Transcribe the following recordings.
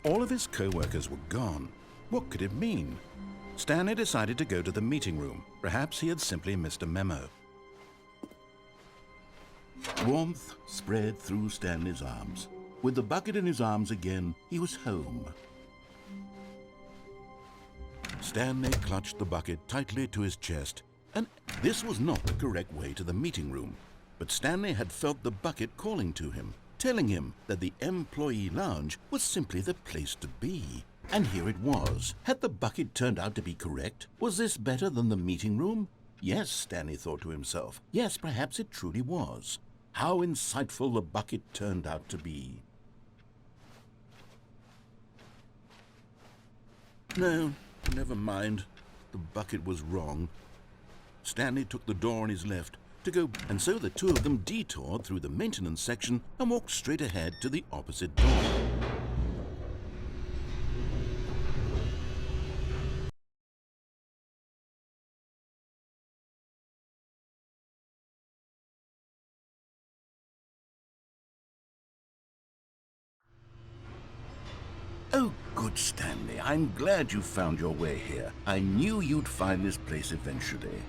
All of his co-workers were gone. What could it mean? Stanley decided to go to the meeting room. Perhaps he had simply missed a memo. Warmth spread through Stanley's arms. With the bucket in his arms again, he was home. Stanley clutched the bucket tightly to his chest, and this was not the correct way to the meeting room. But Stanley had felt the bucket calling to him, telling him that the employee lounge was simply the place to be. And here it was. Had the bucket turned out to be correct? Was this better than the meeting room? Yes, Stanley thought to himself. Yes, perhaps it truly was. How insightful the bucket turned out to be. No, never mind. The bucket was wrong. Stanley took the door on his left to go, and so the two of them detoured through the maintenance section and walked straight ahead to the opposite door. Oh, good, Stanley. I'm glad you found your way here. I knew you'd find this place eventually.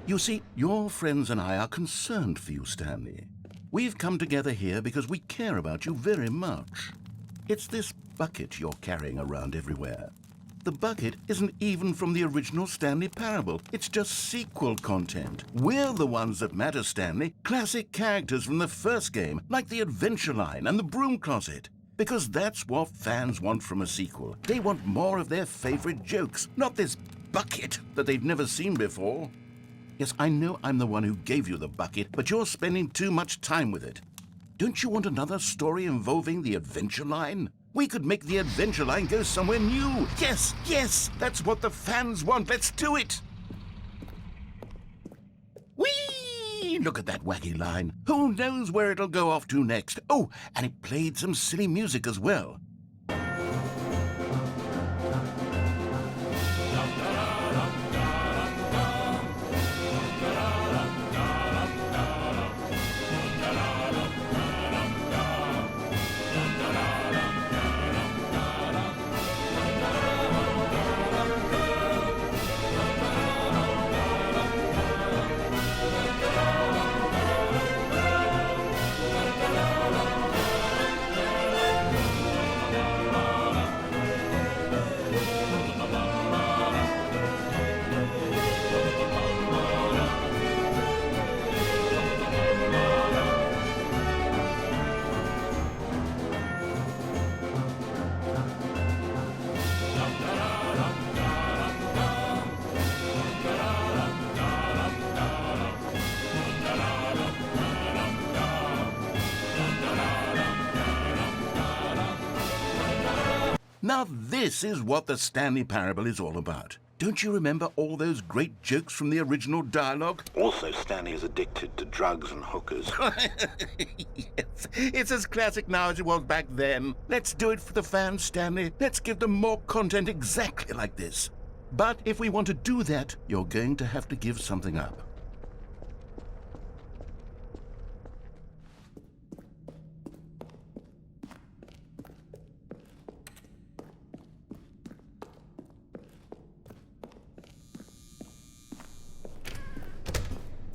You see, your friends and I are concerned for you, Stanley. We've come together here because we care about you very much. It's this bucket you're carrying around everywhere. The bucket isn't even from the original Stanley Parable. It's just sequel content. We're the ones that matter, Stanley. Classic characters from the first game, like the Adventure Line and the Broom Closet. Because that's what fans want from a sequel. They want more of their favorite jokes, not this bucket that they've never seen before. Yes, I know I'm the one who gave you the bucket, but you're spending too much time with it. Don't you want another story involving the Adventure Line? We could make the Adventure Line go somewhere new. Yes, yes, that's what the fans want. Let's do it. Whee! Look at that wacky line. Who knows where it'll go off to next? Oh, and it played some silly music as well. Now this is what the Stanley Parable is all about. Don't you remember all those great jokes from the original dialogue? Also, Stanley is addicted to drugs and hookers. Yes, it's as classic now as it was back then. Let's do it for the fans, Stanley. Let's give them more content exactly like this. But if we want to do that, you're going to have to give something up.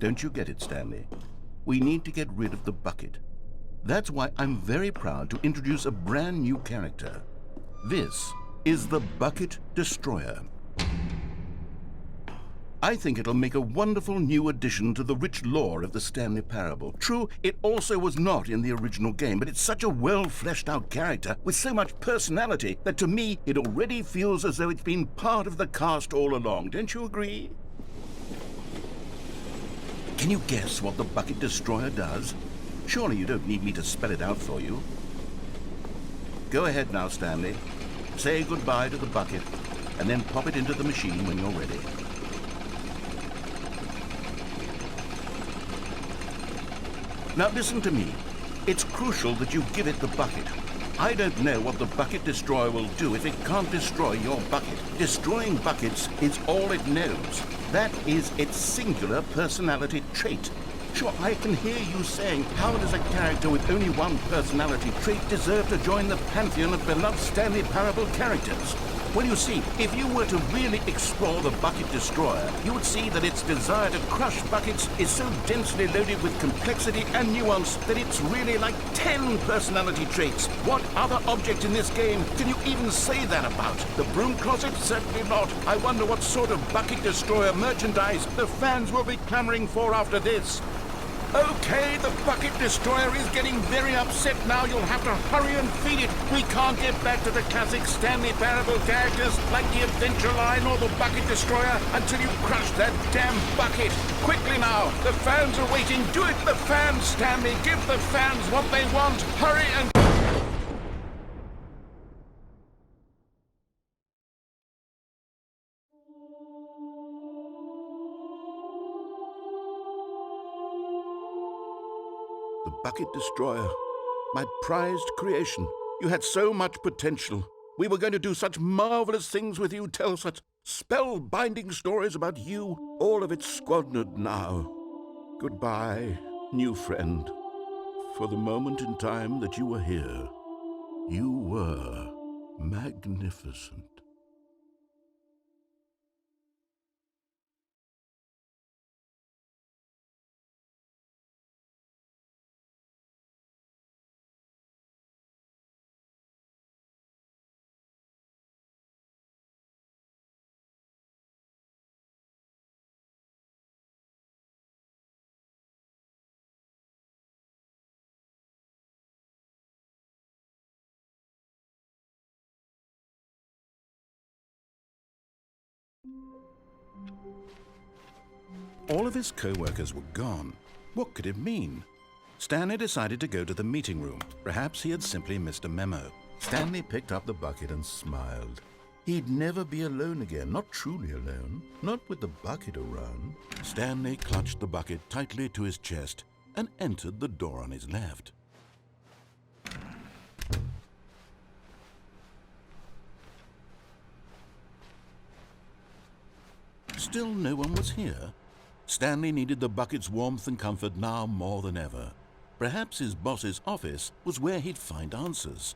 Don't you get it, Stanley? We need to get rid of the bucket. That's why I'm very proud to introduce a brand new character. This is the Bucket Destroyer. I think it'll make a wonderful new addition to the rich lore of the Stanley Parable. True, it also was not in the original game, but it's such a well-fleshed-out character with so much personality that to me it already feels as though it's been part of the cast all along. Don't you agree? Can you guess what the Bucket Destroyer does? Surely you don't need me to spell it out for you. Go ahead now, Stanley. Say goodbye to the bucket, and then pop it into the machine when you're ready. Now listen to me. It's crucial that you give it the bucket. I don't know what the Bucket Destroyer will do if it can't destroy your bucket. Destroying buckets is all it knows. That is its singular personality trait. Sure, I can hear you saying, how does a character with only one personality trait deserve to join the pantheon of beloved Stanley Parable characters? Well, you see, if you were to really explore the Bucket Destroyer, you would see that its desire to crush buckets is so densely loaded with complexity and nuance that it's really like 10 personality traits. What other object in this game can you even say that about? The broom closet? Certainly not. I wonder what sort of Bucket Destroyer merchandise the fans will be clamoring for after this. Okay, the Bucket Destroyer is getting very upset now. You'll have to hurry and feed it. We can't get back to the classic Stanley Parable characters like the Adventure Line or the Bucket Destroyer until you crush that damn bucket. Quickly now, the fans are waiting. Do it, the fans, Stanley. Give the fans what they want. Hurry and... The Bucket Destroyer, my prized creation. You had so much potential. We were going to do such marvelous things with you, tell such spellbinding stories about you. All of it squandered now. Goodbye, new friend. For the moment in time that you were here, you were magnificent. All of his co-workers were gone. What could it mean? Stanley decided to go to the meeting room. Perhaps he had simply missed a memo. Stanley picked up the bucket and smiled. He'd never be alone again, not truly alone, not with the bucket around. Stanley clutched the bucket tightly to his chest and entered the door on his left. Still no one was here. Stanley needed the bucket's warmth and comfort now more than ever. Perhaps his boss's office was where he'd find answers.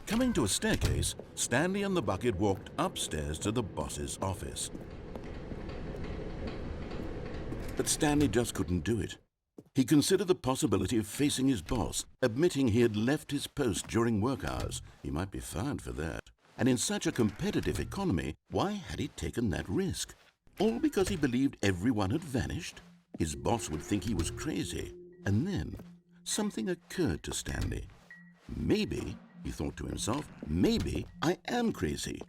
Coming to a staircase, Stanley and the bucket walked upstairs to the boss's office. But Stanley just couldn't do it. He considered the possibility of facing his boss, admitting he had left his post during work hours. He might be fired for that. And in such a competitive economy, why had he taken that risk? All because he believed everyone had vanished? His boss would think he was crazy. And then something occurred to Stanley. Maybe, he thought to himself, maybe I am crazy.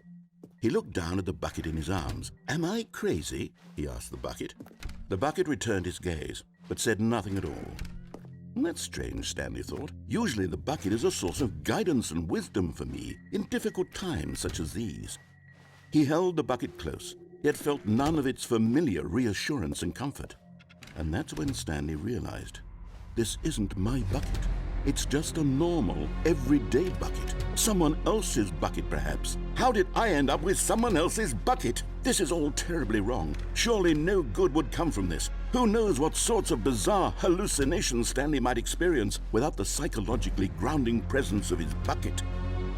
He looked down at the bucket in his arms. Am I crazy? He asked the bucket. The bucket returned his gaze, but said nothing at all. That's strange, Stanley thought. Usually the bucket is a source of guidance and wisdom for me in difficult times such as these. He held the bucket close, yet felt none of its familiar reassurance and comfort. And that's when Stanley realized, this isn't my bucket. It's just a normal, everyday bucket. Someone else's bucket, perhaps. How did I end up with someone else's bucket? This is all terribly wrong. Surely no good would come from this. Who knows what sorts of bizarre hallucinations Stanley might experience without the psychologically grounding presence of his bucket.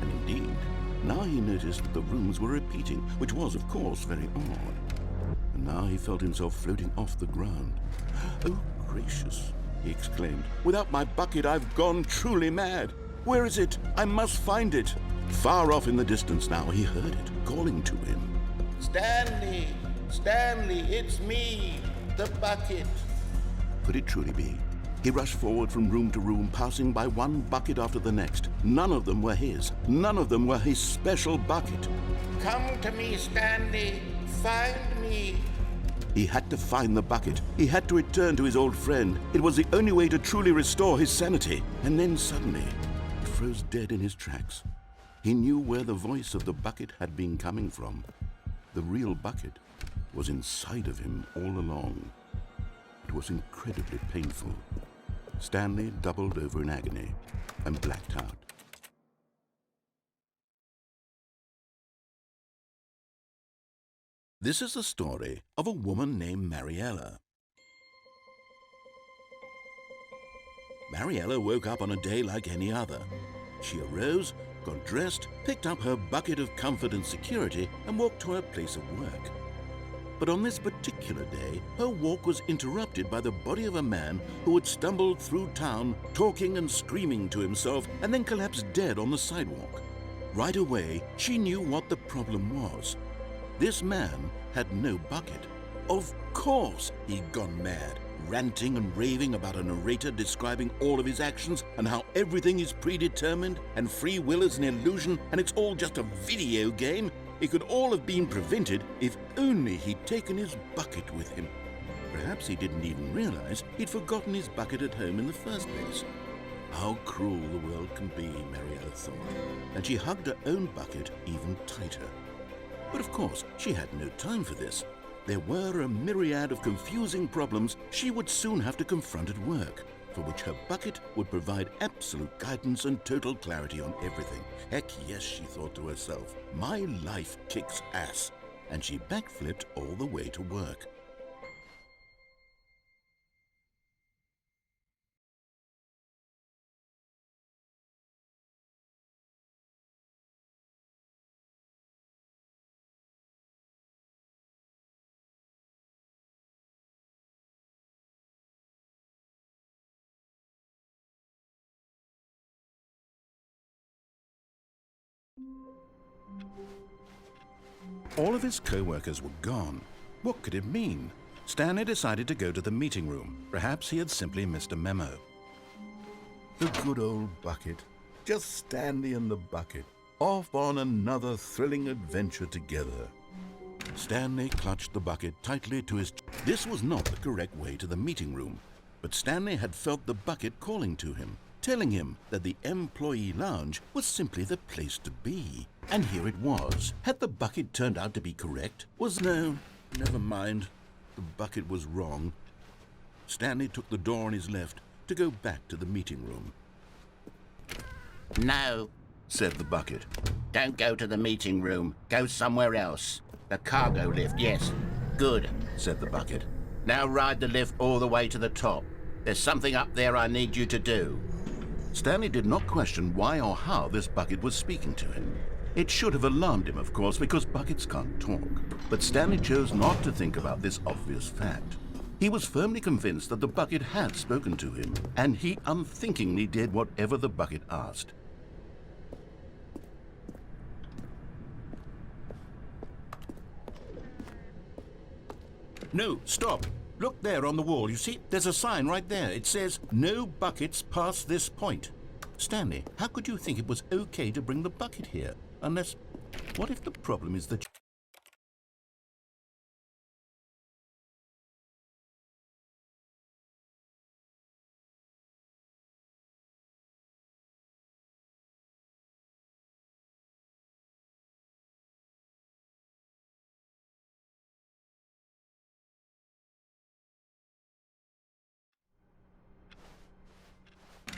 And indeed, now he noticed that the rooms were repeating, which was, of course, very odd. And now he felt himself floating off the ground. Oh, gracious, he exclaimed. Without my bucket, I've gone truly mad. Where is it? I must find it. Far off in the distance now, he heard it, calling to him. Stanley! Stanley, it's me, the bucket. Could it truly be? He rushed forward from room to room, passing by one bucket after the next. None of them were his. None of them were his special bucket. Come to me, Stanley. Find me. He had to find the bucket. He had to return to his old friend. It was the only way to truly restore his sanity. And then suddenly, he froze dead in his tracks. He knew where the voice of the bucket had been coming from. The real bucket was inside of him all along. It was incredibly painful. Stanley doubled over in agony and blacked out. This is the story of a woman named Mariella. Mariella woke up on a day like any other. She arose, got dressed, picked up her bucket of comfort and security, and walked to her place of work. But on this particular day, her walk was interrupted by the body of a man who had stumbled through town, talking and screaming to himself, and then collapsed dead on the sidewalk. Right away, she knew what the problem was. This man had no bucket. Of course he'd gone mad, ranting and raving about a narrator describing all of his actions and how everything is predetermined and free will is an illusion and it's all just a video game. It could all have been prevented if only he'd taken his bucket with him. Perhaps he didn't even realize he'd forgotten his bucket at home in the first place. How cruel the world can be, Mariella thought, and she hugged her own bucket even tighter. But of course, she had no time for this. There were a myriad of confusing problems she would soon have to confront at work, for which her bucket would provide absolute guidance and total clarity on everything. Heck yes, she thought to herself, my life kicks ass. And she backflipped all the way to work. All of his co-workers were gone. What could it mean? Stanley decided to go to the meeting room. Perhaps he had simply missed a memo. The good old bucket. Just Stanley and the bucket. Off on another thrilling adventure together. Stanley clutched the bucket tightly to his... This was not the correct way to the meeting room, but Stanley had felt the bucket calling to him, telling him that the employee lounge was simply the place to be. And here it was. Had the bucket turned out to be correct? No, never mind. The bucket was wrong. Stanley took the door on his left to go back to the meeting room. No, Said the bucket. don't go to the meeting room. Go somewhere else. The cargo lift, yes. Good. Said the bucket. Now ride the lift all the way to the top. There's something up there I need you to do. Stanley did not question why or how this bucket was speaking to him. It should have alarmed him, of course, because buckets can't talk. But Stanley chose not to think about this obvious fact. He was firmly convinced that the bucket had spoken to him, and he unthinkingly did whatever the bucket asked. No, stop. Look there on the wall. You see, there's a sign right there. It says, no buckets past this point. Stanley, how could you think it was okay to bring the bucket here? Unless, what if the problem is that...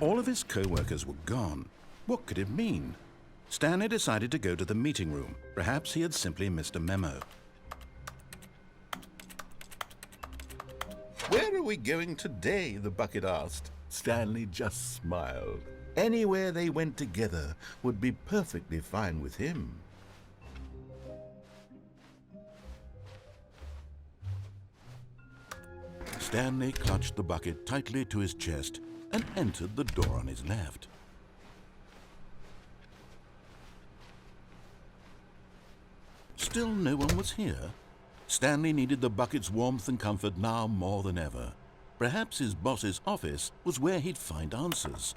All of his co-workers were gone. What could it mean? Stanley decided to go to the meeting room. Perhaps he had simply missed a memo. Where are we going today? The bucket asked. Stanley just smiled. Anywhere they went together would be perfectly fine with him. Stanley clutched the bucket tightly to his chest and entered the door on his left. Still no one was here. Stanley needed the bucket's warmth and comfort now more than ever. Perhaps his boss's office was where he'd find answers.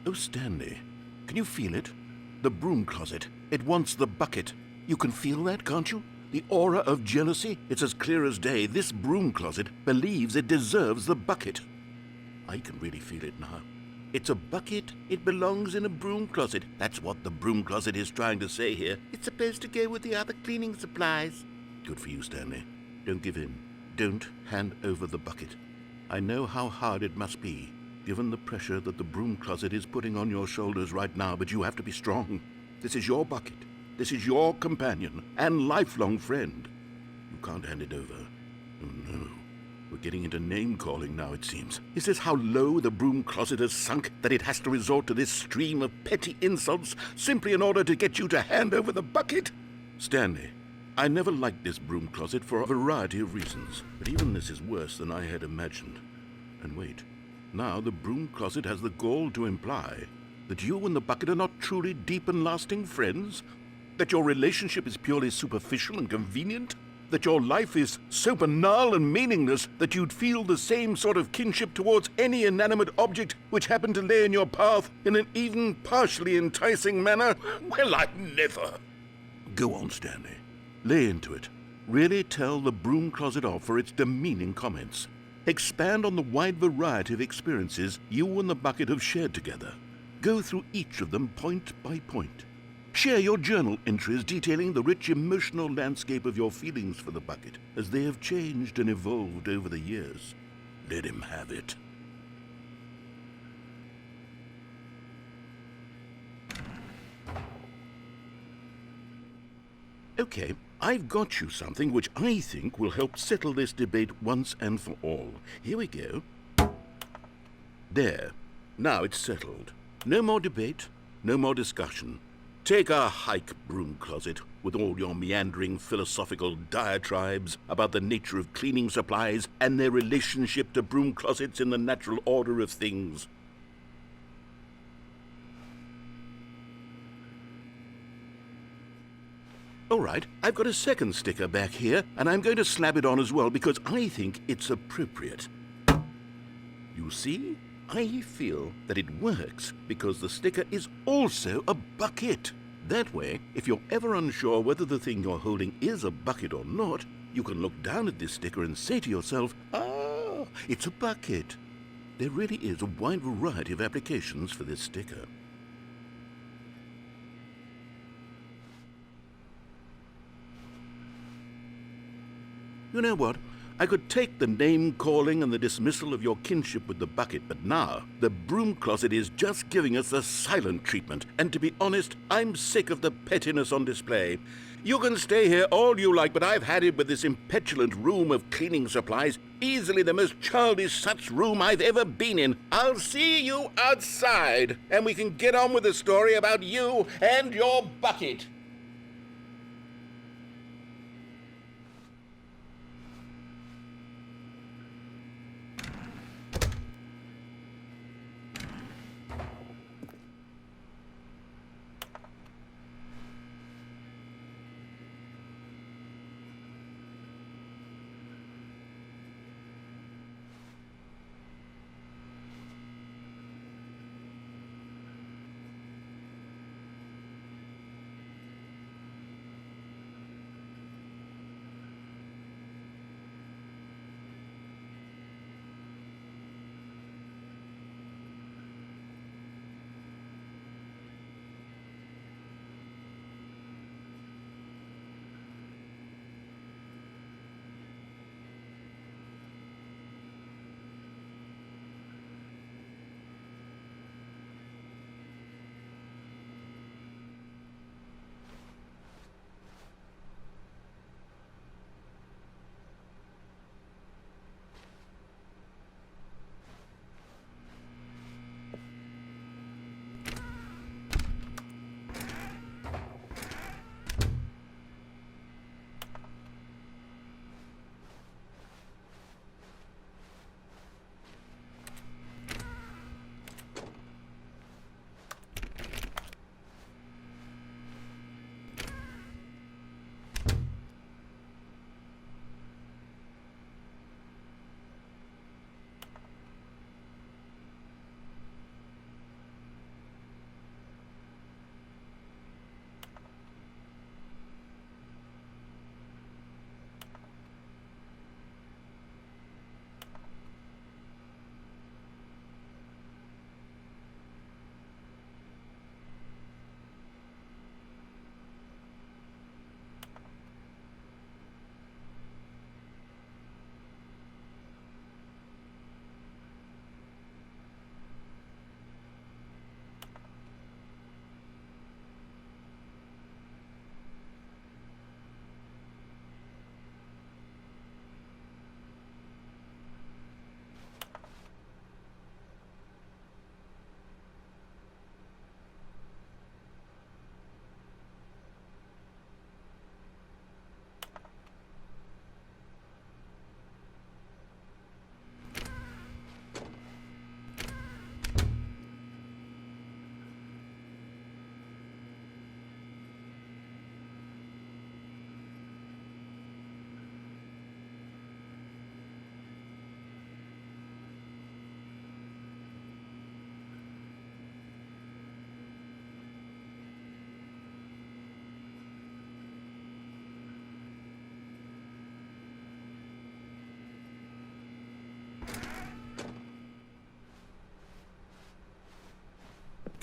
Oh, Stanley, can you feel it? The broom closet. It wants the bucket. You can feel that, can't you? The aura of jealousy? It's as clear as day. This broom closet believes it deserves the bucket. I can really feel it now. It's a bucket. It belongs in a broom closet. That's what the broom closet is trying to say here. It's supposed to go with the other cleaning supplies. Good for you, Stanley. Don't give in. Don't hand over the bucket. I know how hard it must be, given the pressure that the broom closet is putting on your shoulders right now, but you have to be strong. This is your bucket. This is your companion and lifelong friend. You can't hand it over. Oh, no. We're getting into name-calling now, it seems. Is this how low the broom closet has sunk, that it has to resort to this stream of petty insults simply in order to get you to hand over the bucket? Stanley, I never liked this broom closet for a variety of reasons, but even this is worse than I had imagined. And wait. Now the broom closet has the gall to imply that you and the bucket are not truly deep and lasting friends, that your relationship is purely superficial and convenient, that your life is so banal and meaningless that you'd feel the same sort of kinship towards any inanimate object which happened to lay in your path in an even partially enticing manner. Well, I never. Go on, Stanley. Lay into it. Really tell the broom closet off for its demeaning comments. Expand on the wide variety of experiences you and the bucket have shared together. Go through each of them point by point. Share your journal entries detailing the rich emotional landscape of your feelings for the bucket as they have changed and evolved over the years. Let him have it. Okay, I've got you something which I think will help settle this debate once and for all. Here we go. There. Now it's settled. No more debate, no more discussion. Take a hike, broom closet, with all your meandering philosophical diatribes about the nature of cleaning supplies and their relationship to broom closets in the natural order of things. All right, I've got a second sticker back here, and I'm going to slap it on as well because I think it's appropriate. You see? I feel that it works because the sticker is also a bucket. That way, if you're ever unsure whether the thing you're holding is a bucket or not, you can look down at this sticker and say to yourself, "Ah, it's a bucket." There really is a wide variety of applications for this sticker. You know what? I could take the name-calling and the dismissal of your kinship with the bucket, but now the broom closet is just giving us the silent treatment, and to be honest, I'm sick of the pettiness on display. You can stay here all you like, but I've had it with this impetulant room of cleaning supplies, easily the most childish such room I've ever been in. I'll see you outside, and we can get on with the story about you and your bucket.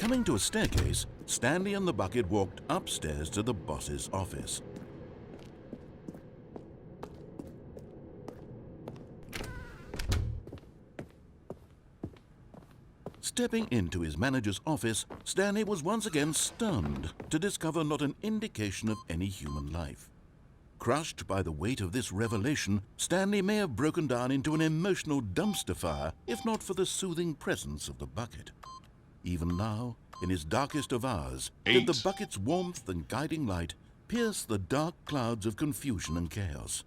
Coming to a staircase, Stanley and the bucket walked upstairs to the boss's office. Stepping into his manager's office, Stanley was once again stunned to discover not an indication of any human life. Crushed by the weight of this revelation, Stanley may have broken down into an emotional dumpster fire if not for the soothing presence of the bucket. Even now, in his darkest of hours, did the bucket's warmth and guiding light pierce the dark clouds of confusion and chaos.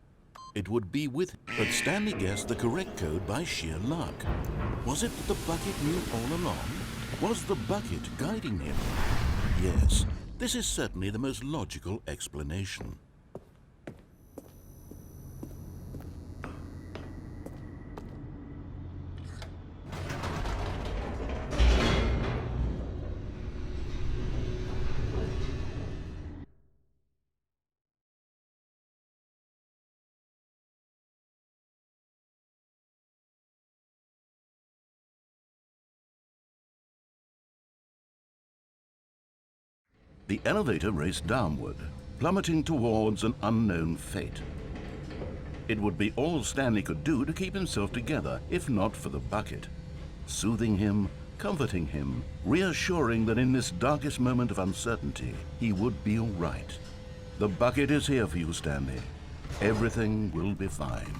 It would be with him, but Stanley guessed the correct code by sheer luck. Was it that the bucket knew all along? Was the bucket guiding him? Yes, this is certainly the most logical explanation. The elevator raced downward, plummeting towards an unknown fate. It would be all Stanley could do to keep himself together, if not for the bucket. Soothing him, comforting him, reassuring that in this darkest moment of uncertainty, he would be all right. The bucket is here for you, Stanley. Everything will be fine.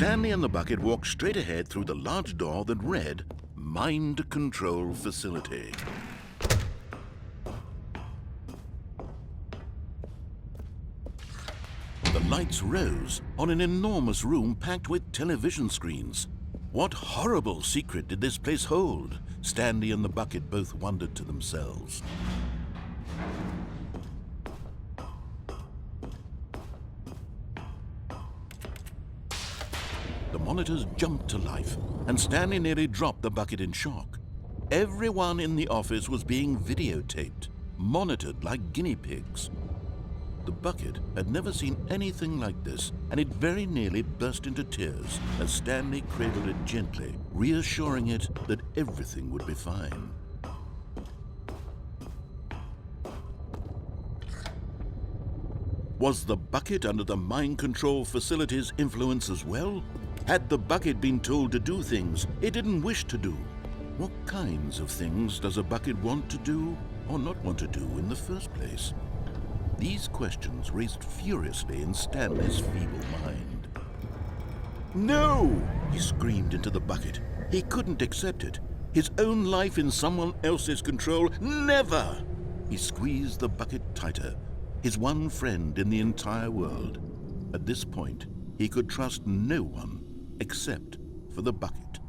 Stanley and the bucket walked straight ahead through the large door that read, Mind Control Facility. The lights rose on an enormous room packed with television screens. What horrible secret did this place hold? Stanley and the bucket both wondered to themselves. The monitors jumped to life, and Stanley nearly dropped the bucket in shock. Everyone in the office was being videotaped, monitored like guinea pigs. The bucket had never seen anything like this, and it very nearly burst into tears as Stanley cradled it gently, reassuring it that everything would be fine. Was the bucket under the mind control facility's influence as well? Had the bucket been told to do things it didn't wish to do? What kinds of things does a bucket want to do or not want to do in the first place? These questions raced furiously in Stanley's feeble mind. No! He screamed into the bucket. He couldn't accept it. His own life in someone else's control, never! He squeezed the bucket tighter, his one friend in the entire world. At this point, he could trust no one except for the bucket.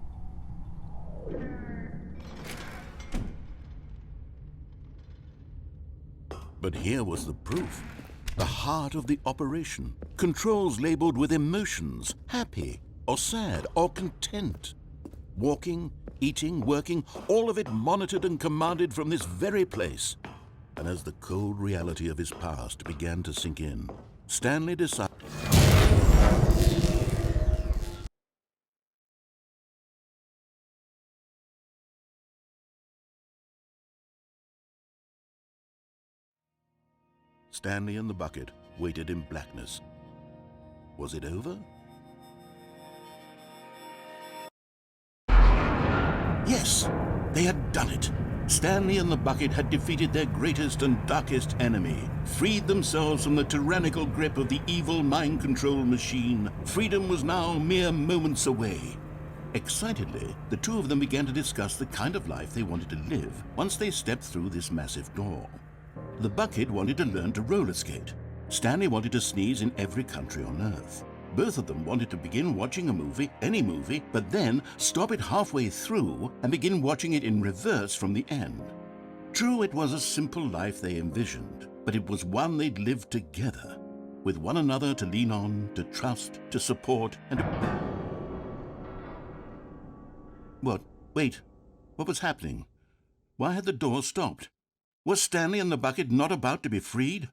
But here was the proof. The heart of the operation. Controls labeled with emotions, happy or sad or content. Walking, eating, working, all of it monitored and commanded from this very place. And as the cold reality of his past began to sink in, Stanley decided... Stanley and the bucket waited in blackness. Was it over? Yes, they had done it. Stanley and the bucket had defeated their greatest and darkest enemy, freed themselves from the tyrannical grip of the evil mind control machine. Freedom was now mere moments away. Excitedly, the two of them began to discuss the kind of life they wanted to live once they stepped through this massive door. The bucket wanted to learn to roller skate. Stanley wanted to sneeze in every country on Earth. Both of them wanted to begin watching a movie, any movie, but then stop it halfway through and begin watching it in reverse from the end. True, it was a simple life they envisioned, but it was one they'd lived together, with one another to lean on, to trust, to support, and to... What? Wait. What was happening? Why had the door stopped? Was Stanley and the bucket not about to be freed?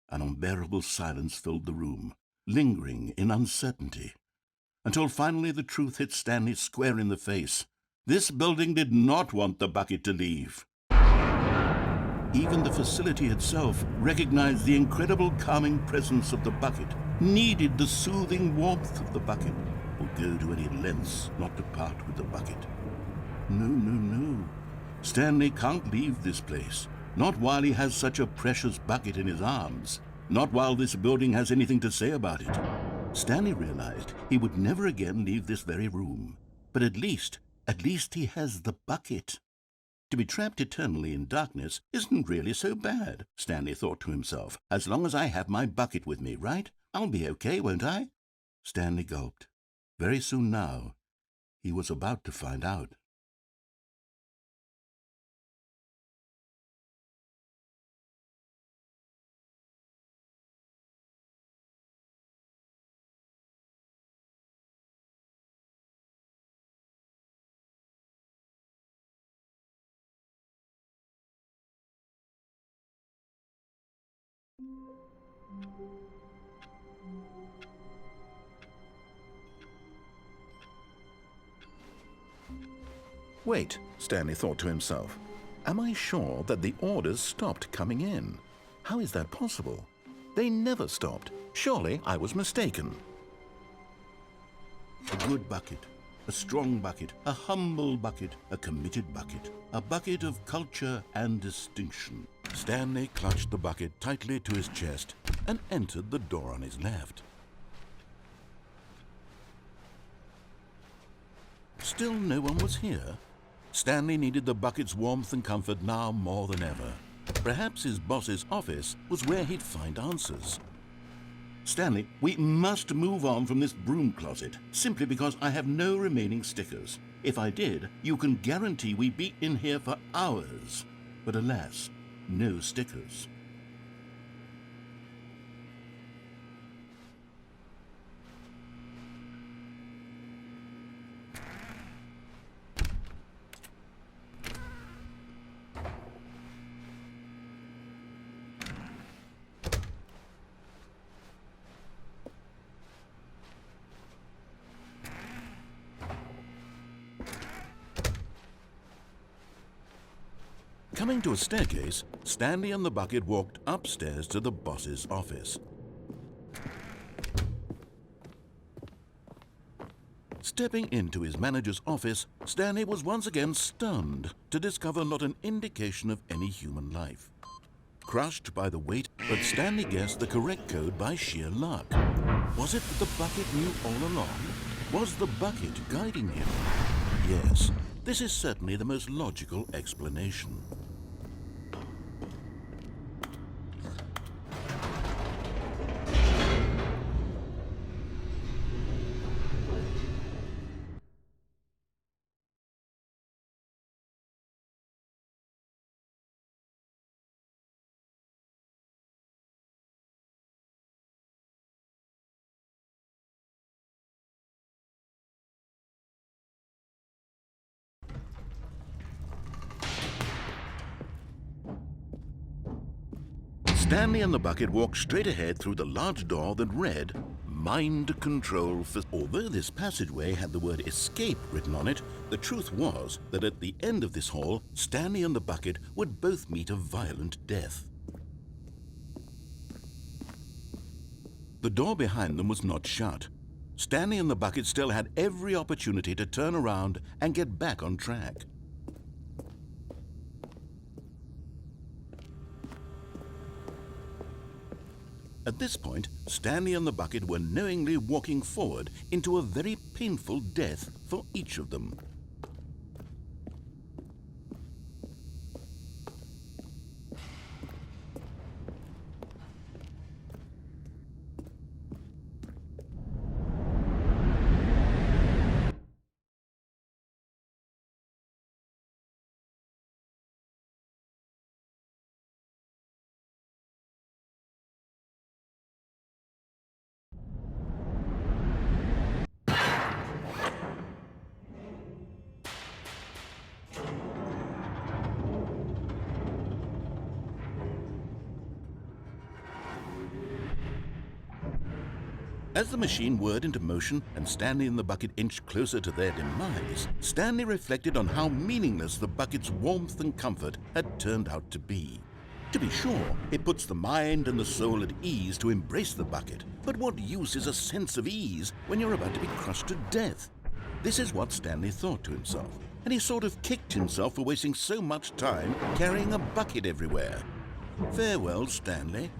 An unbearable silence filled the room, lingering in uncertainty. until finally the truth hit Stanley square in the face. This building did not want the bucket to leave. Even the facility itself recognized the incredible calming presence of the bucket, needed the soothing warmth of the bucket, would go to any lengths not to part with the bucket. No, no, no. Stanley can't leave this place. Not while he has such a precious bucket in his arms. Not while this building has anything to say about it. Stanley realized he would never again leave this very room. But at least he has the bucket. To be trapped eternally in darkness isn't really so bad, Stanley thought to himself. As long as I have my bucket with me, right? I'll be okay, won't I? Stanley gulped. Very soon now, he was about to find out. Wait, Stanley thought to himself. Am I sure that the orders stopped coming in? How is that possible? They never stopped. Surely I was mistaken. A good bucket, a strong bucket, a humble bucket, a committed bucket, a bucket of culture and distinction. Stanley clutched the bucket tightly to his chest and entered the door on his left. Still no one was here. Stanley needed the bucket's warmth and comfort now more than ever. Perhaps his boss's office was where he'd find answers. Stanley, we must move on from this broom closet, simply because I have no remaining stickers. If I did, you can guarantee we'd be in here for hours. But alas, no stickers. Coming to a staircase, Stanley and the bucket walked upstairs to the boss's office. Stepping into his manager's office, Stanley was once again stunned to discover not an indication of any human life. Crushed by the weight, but Stanley guessed the correct code by sheer luck. Was it that the bucket knew all along? Was the bucket guiding him? Yes, this is certainly the most logical explanation. Stanley and the bucket walked straight ahead through the large door that read, Mind Control. Although this passageway had the word escape written on it, the truth was that at the end of this hall, Stanley and the bucket would both meet a violent death. The door behind them was not shut. Stanley and the bucket still had every opportunity to turn around and get back on track. At this point, Stanley and the bucket were knowingly walking forward into a very painful death for each of them. As the machine whirred into motion and Stanley and the bucket inched closer to their demise, Stanley reflected on how meaningless the bucket's warmth and comfort had turned out to be. To be sure, it puts the mind and the soul at ease to embrace the bucket, but what use is a sense of ease when you're about to be crushed to death? This is what Stanley thought to himself, and he sort of kicked himself for wasting so much time carrying a bucket everywhere. Farewell, Stanley.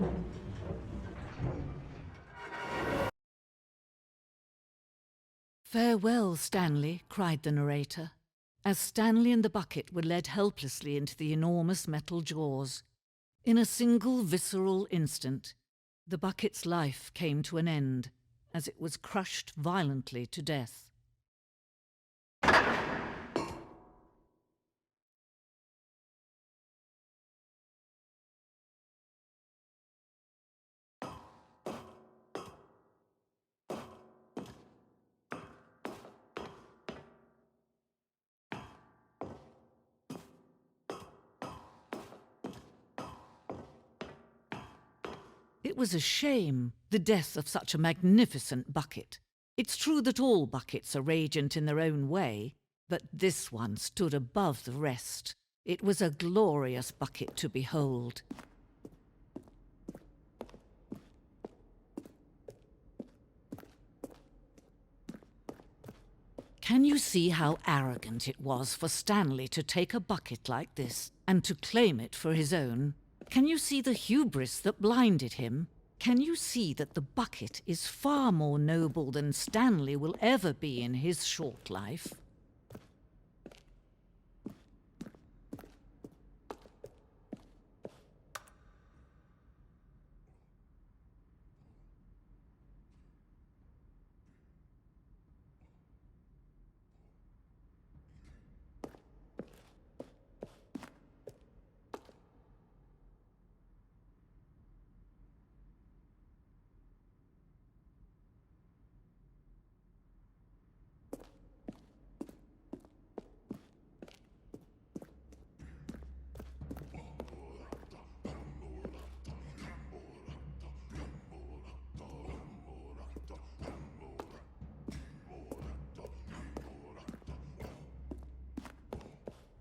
"Farewell, Stanley," cried the narrator, as Stanley and the bucket were led helplessly into the enormous metal jaws. In a single visceral instant, the bucket's life came to an end as it was crushed violently to death. It was a shame, the death of such a magnificent bucket. It's true that all buckets are radiant in their own way, but this one stood above the rest. It was a glorious bucket to behold. Can you see how arrogant it was for Stanley to take a bucket like this and to claim it for his own? Can you see the hubris that blinded him? Can you see that the bucket is far more noble than Stanley will ever be in his short life?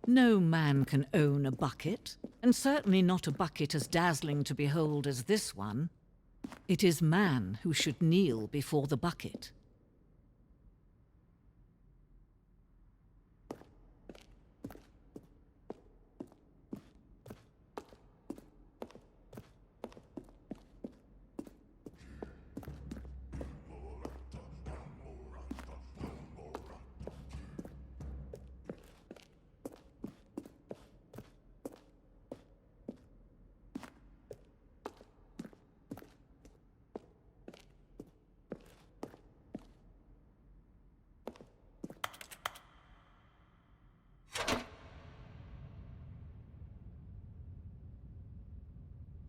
No man can own a bucket, and certainly not a bucket as dazzling to behold as this one. It is man who should kneel before the bucket.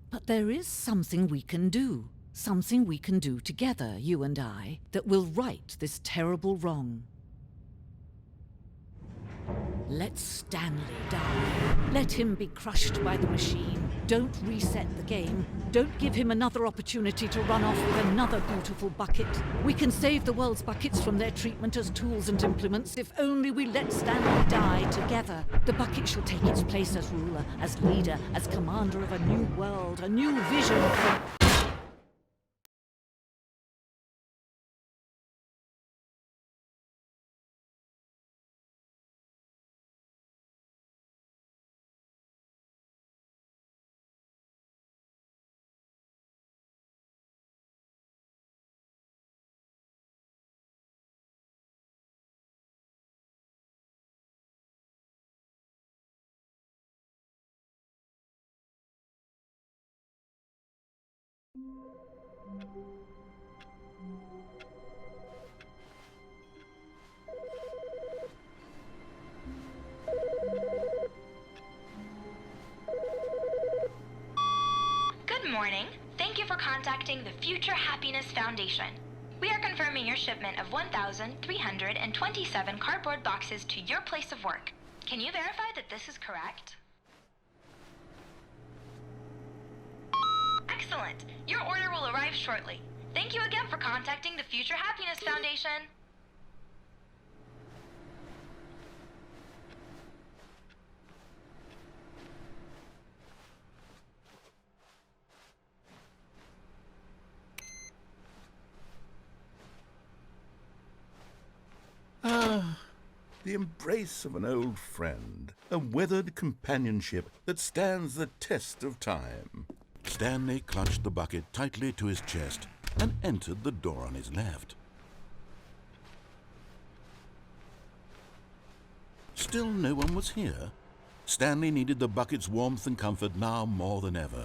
But there is something we can do together, you and I, that will right this terrible wrong. Let Stanley die. Let him be crushed by the machine. Don't reset the game. Don't give him another opportunity to run off with another beautiful bucket. We can save the world's buckets from their treatment as tools and implements if only we let Stanley die together. The bucket shall take its place as ruler, as leader, as commander of a new world, a new vision for... Good morning. Thank you for contacting the Future Happiness Foundation. We are confirming your shipment of 1,327 cardboard boxes to your place of work. Can you verify that this is correct? Excellent. Your order will arrive shortly. Thank you again for contacting the Future Happiness Foundation. Ah, the embrace of an old friend, a weathered companionship that stands the test of time. Stanley clutched the bucket tightly to his chest and entered the door on his left. Still no one was here. Stanley needed the bucket's warmth and comfort now more than ever.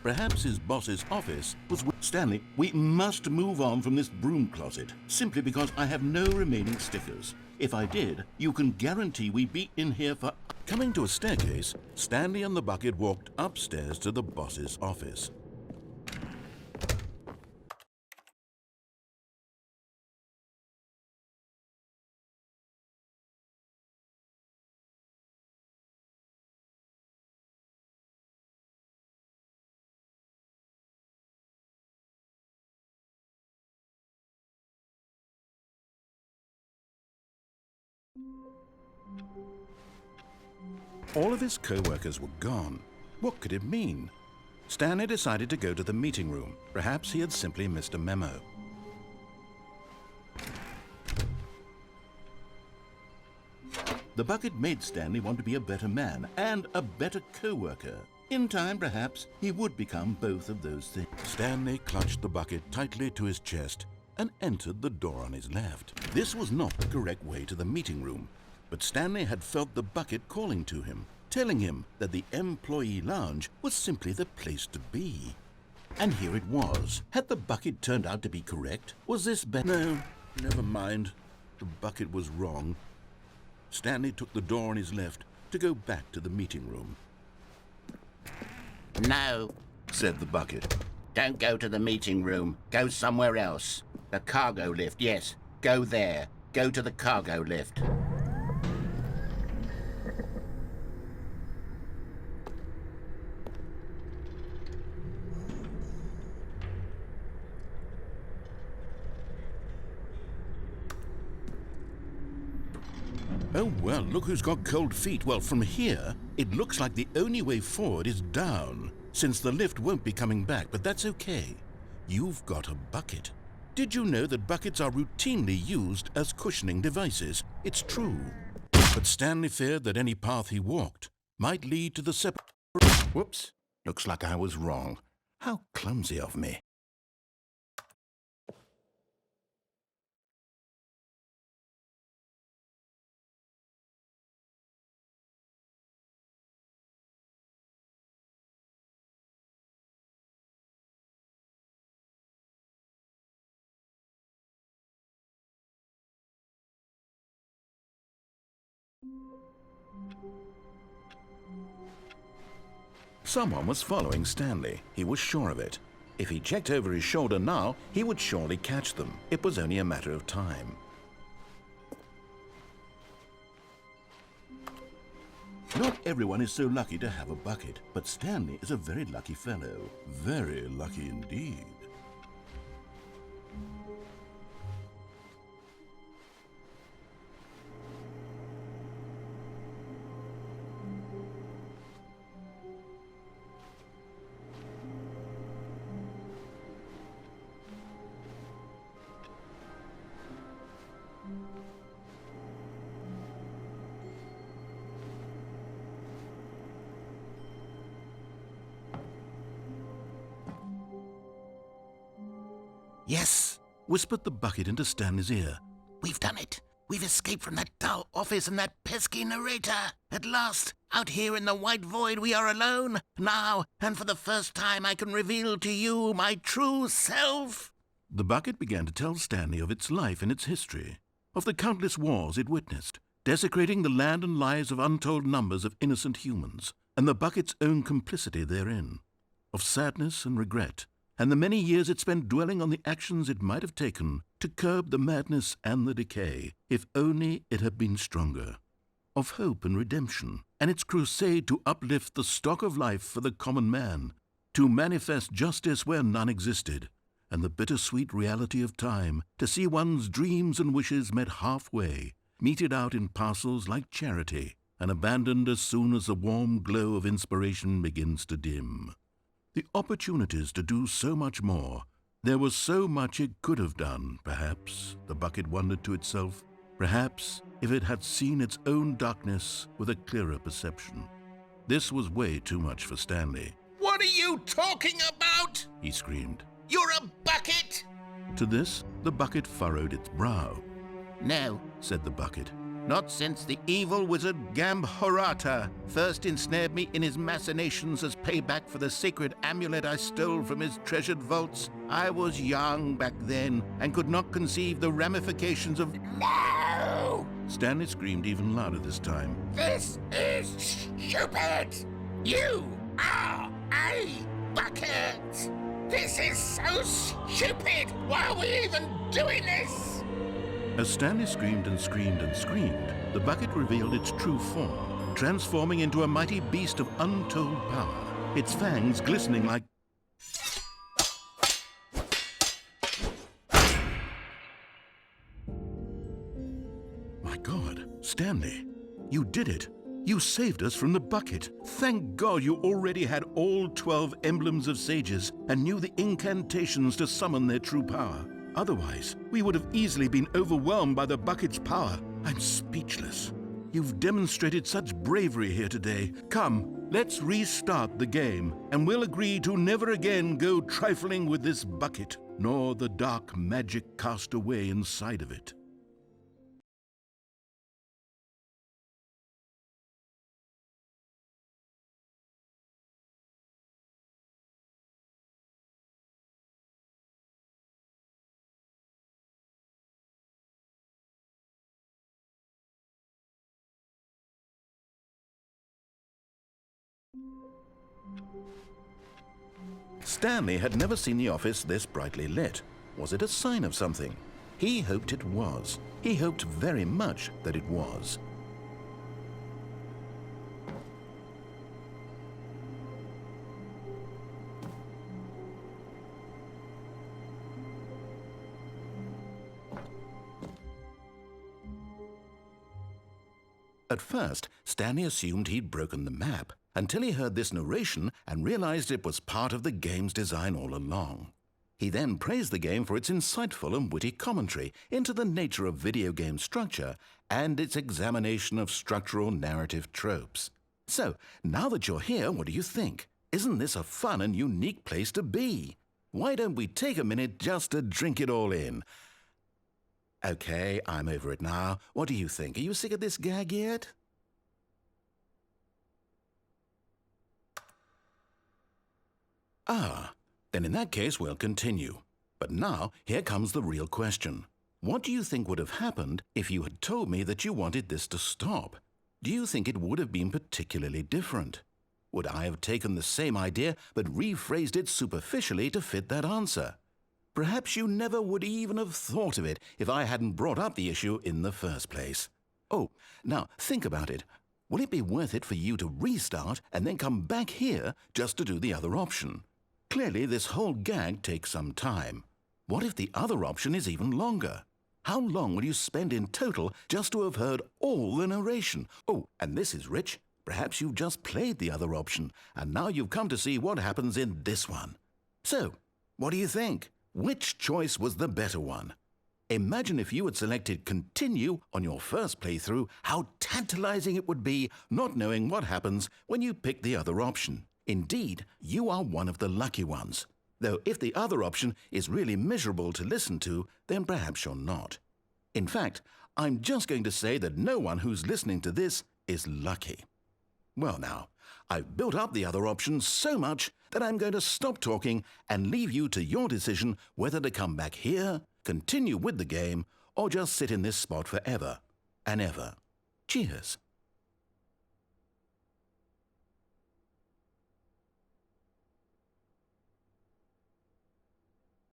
Perhaps his boss's office was with Stanley. We must move on from this broom closet, simply because I have no remaining stickers. If I did, you can guarantee we'd be in here for... Coming to a staircase, Stanley and the bucket walked upstairs to the boss's office. All of his co-workers were gone. What could it mean? Stanley decided to go to the meeting room. Perhaps he had simply missed a memo. The bucket made Stanley want to be a better man and a better co-worker. In time, perhaps, he would become both of those things. Stanley clutched the bucket tightly to his chest and entered the door on his left. This was not the correct way to the meeting room, but Stanley had felt the bucket calling to him, telling him that the employee lounge was simply the place to be. And here it was. Had the bucket turned out to be correct? Was this better? No, never mind. The bucket was wrong. Stanley took the door on his left to go back to the meeting room. No, Said the bucket. don't go to the meeting room. Go somewhere else. The cargo lift, yes. Go there. Go to the cargo lift. Oh, well, look who's got cold feet. Well, from here, it looks like the only way forward is down, since the lift won't be coming back, but that's okay. You've got a bucket. Did you know that buckets are routinely used as cushioning devices? It's true. But Stanley feared that any path he walked might lead to the Whoops. Looks like I was wrong. How clumsy of me. Someone was following Stanley. He was sure of it. If he checked over his shoulder now, he would surely catch them. It was only a matter of time. Not everyone is so lucky to have a bucket, but Stanley is a very lucky fellow. Very lucky indeed. Yes, whispered the bucket into Stanley's ear. We've done it. We've escaped from that dull office and that pesky narrator. At last, out here in the white void, we are alone. Now, and for the first time, I can reveal to you my true self. The bucket began to tell Stanley of its life and its history, of the countless wars it witnessed, desecrating the land and lives of untold numbers of innocent humans, and the bucket's own complicity therein, of sadness and regret, and the many years it spent dwelling on the actions it might have taken to curb the madness and the decay, if only it had been stronger, of hope and redemption, and its crusade to uplift the stock of life for the common man, to manifest justice where none existed, and the bittersweet reality of time, to see one's dreams and wishes met halfway, meted out in parcels like charity, and abandoned as soon as the warm glow of inspiration begins to dim. The opportunities to do so much more. There was so much it could have done, perhaps, the bucket wondered to itself. Perhaps if it had seen its own darkness with a clearer perception. This was way too much for Stanley. What are you talking about? He screamed. You're a bucket! To this, the bucket furrowed its brow. No, Said the bucket. not since the evil wizard Gambhorata first ensnared me in his machinations as payback for the sacred amulet I stole from his treasured vaults. I was young back then and could not conceive the ramifications of... No! Stanley screamed even louder this time. This is stupid! You are a bucket! This is so stupid! Why are we even doing this? As Stanley screamed and screamed and screamed, the bucket revealed its true form, transforming into a mighty beast of untold power, its fangs glistening like... My God, Stanley, you did it. You saved us from the bucket. Thank God you already had all 12 emblems of sages and knew the incantations to summon their true power. Otherwise, we would have easily been overwhelmed by the bucket's power. I'm speechless. You've demonstrated such bravery here today. Come, let's restart the game, and we'll agree to never again go trifling with this bucket, nor the dark magic cast away inside of it. Stanley had never seen the office this brightly lit. Was it a sign of something? He hoped it was. He hoped very much that it was. At first, Stanley assumed he'd broken the map, until he heard this narration and realized it was part of the game's design all along. He then praised the game for its insightful and witty commentary into the nature of video game structure and its examination of structural narrative tropes. So, now that you're here, what do you think? Isn't this a fun and unique place to be? Why don't we take a minute just to drink it all in? Okay, I'm over it now. What do you think? Are you sick of this gag yet? Ah, then in that case we'll continue. But now, here comes the real question. What do you think would have happened if you had told me that you wanted this to stop? Do you think it would have been particularly different? Would I have taken the same idea but rephrased it superficially to fit that answer? Perhaps you never would even have thought of it if I hadn't brought up the issue in the first place. Oh, now think about it. Will it be worth it for you to restart and then come back here just to do the other option? Clearly, this whole gag takes some time. What if the other option is even longer? How long will you spend in total just to have heard all the narration? Oh, and this is rich. Perhaps you've just played the other option, and now you've come to see what happens in this one. So, what do you think? Which choice was the better one? Imagine if you had selected Continue on your first playthrough, how tantalizing it would be not knowing what happens when you pick the other option. Indeed, you are one of the lucky ones. Though if the other option is really miserable to listen to, then perhaps you're not. In fact, I'm just going to say that no one who's listening to this is lucky. Well now, I've built up the other options so much that I'm going to stop talking and leave you to your decision whether to come back here, continue with the game, or just sit in this spot forever and ever. Cheers.